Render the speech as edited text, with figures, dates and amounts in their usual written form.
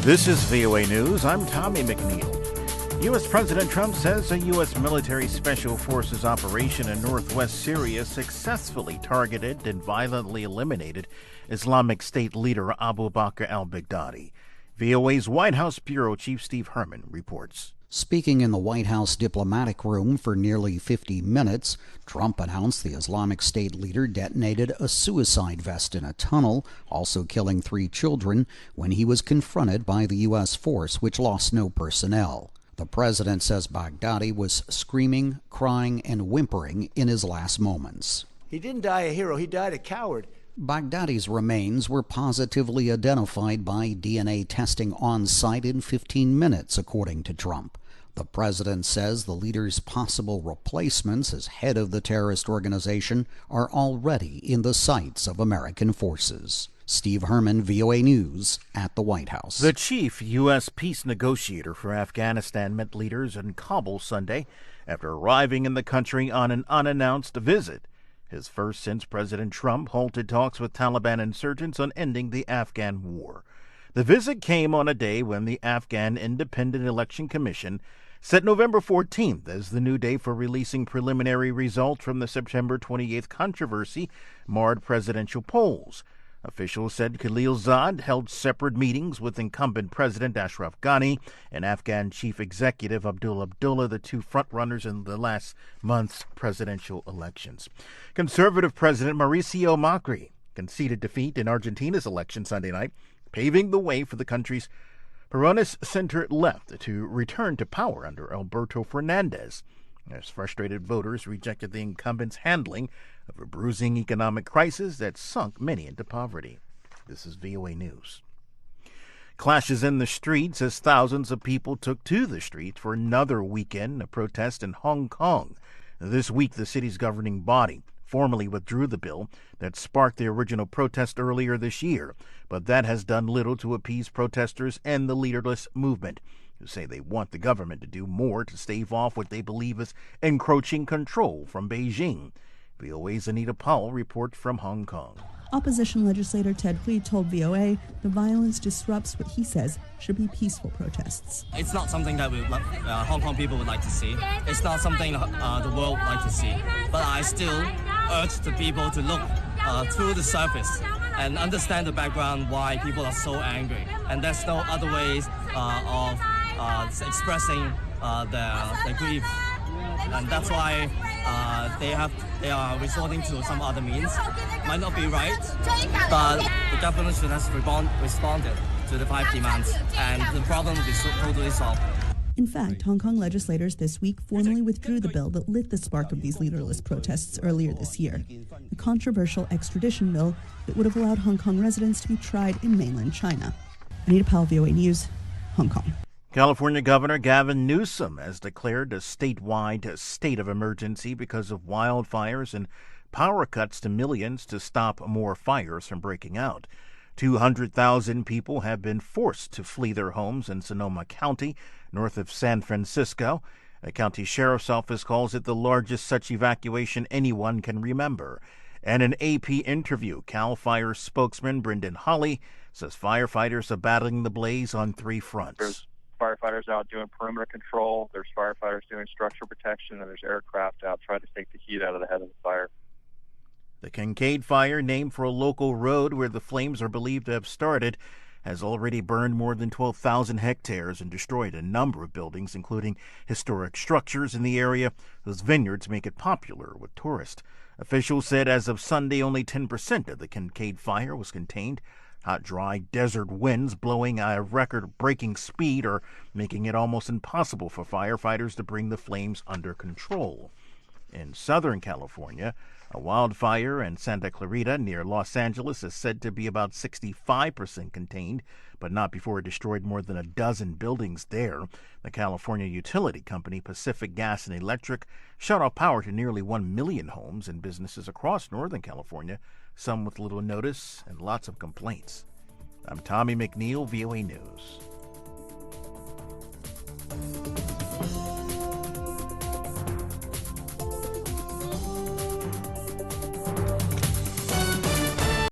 This is VOA News. I'm Tommy McNeil. U.S. President Trump says a U.S. military special forces operation in northwest Syria successfully targeted and violently eliminated Islamic State leader Abu Bakr Al Baghdadi. VOA's White House Bureau Chief Steve Herman reports. Speaking in the White House diplomatic room for nearly 50 minutes, Trump announced the Islamic State leader detonated a suicide vest in a tunnel, also killing 3 children, when he was confronted by the U.S. force, which lost no personnel. The president says Baghdadi was screaming, crying, and whimpering in his last moments. He didn't die a hero, he died a coward. Baghdadi's remains were positively identified by DNA testing on site in 15 minutes, according to Trump. The president says the leader's possible replacements as head of the terrorist organization are already in the sights of American forces. Steve Herman, VOA News, at the White House. The chief U.S. peace negotiator for Afghanistan met leaders in Kabul Sunday after arriving in the country on an unannounced visit. His first since President Trump halted talks with Taliban insurgents on ending the Afghan war. The visit came on a day when the Afghan Independent Election Commission set November 14th as the new day for releasing preliminary results from the September 28th controversy marred presidential polls. Officials said Khalilzad held separate meetings with incumbent President Ashraf Ghani and Afghan Chief Executive Abdullah, the two frontrunners in the last month's presidential elections. Conservative President Mauricio Macri conceded defeat in Argentina's election Sunday night, paving the way for the country's Peronist center-left to return to power under Alberto Fernandez, as frustrated voters rejected the incumbent's handling of a bruising economic crisis that sunk many into poverty. This is VOA News. Clashes in the streets as thousands of people took to the streets for another weekend of protest in Hong Kong. This week, the city's governing body formally withdrew the bill that sparked the original protest earlier this year, but that has done little to appease protesters and the leaderless movement, who say they want the government to do more to stave off what they believe is encroaching control from Beijing. VOA's Anita Powell reports from Hong Kong. Opposition legislator Ted Hui told VOA the violence disrupts what he says should be peaceful protests. It's not something that Hong Kong people would like to see. It's not something the world would like to see. But I still urge the people to look through the surface and understand the background why people are so angry. And there's no other ways of expressing their grief. And that's why they are resorting to some other means. Might not be right, but the government should have responded to the 5 demands, and the problem will be totally solved. In fact, Hong Kong legislators this week formally withdrew the bill that lit the spark of these leaderless protests earlier this year, a controversial extradition bill that would have allowed Hong Kong residents to be tried in mainland China. Anita Powell, VOA News, Hong Kong. California Governor Gavin Newsom has declared a statewide state of emergency because of wildfires and power cuts to millions to stop more fires from breaking out. 200,000 people have been forced to flee their homes in Sonoma County, north of San Francisco. The county sheriff's office calls it the largest such evacuation anyone can remember. In an AP interview, CAL FIRE spokesman Brendan Hawley says firefighters are battling the blaze on 3 fronts. There's firefighters out doing perimeter control, there's firefighters doing structure protection, and there's aircraft out trying to take the heat out of the head of the fire. The Kincaid Fire, named for a local road where the flames are believed to have started, has already burned more than 12,000 hectares and destroyed a number of buildings, including historic structures in the area whose vineyards make it popular with tourists. Officials said as of Sunday, only 10% of the Kincaid Fire was contained. Hot, dry desert winds blowing at a record-breaking speed are making it almost impossible for firefighters to bring the flames under control. In Southern California, a wildfire in Santa Clarita near Los Angeles is said to be about 65% contained, but not before it destroyed more than a dozen buildings there. The California utility company Pacific Gas and Electric shut off power to nearly 1 million homes and businesses across Northern California, some with little notice and lots of complaints. I'm Tommy McNeil, VOA News.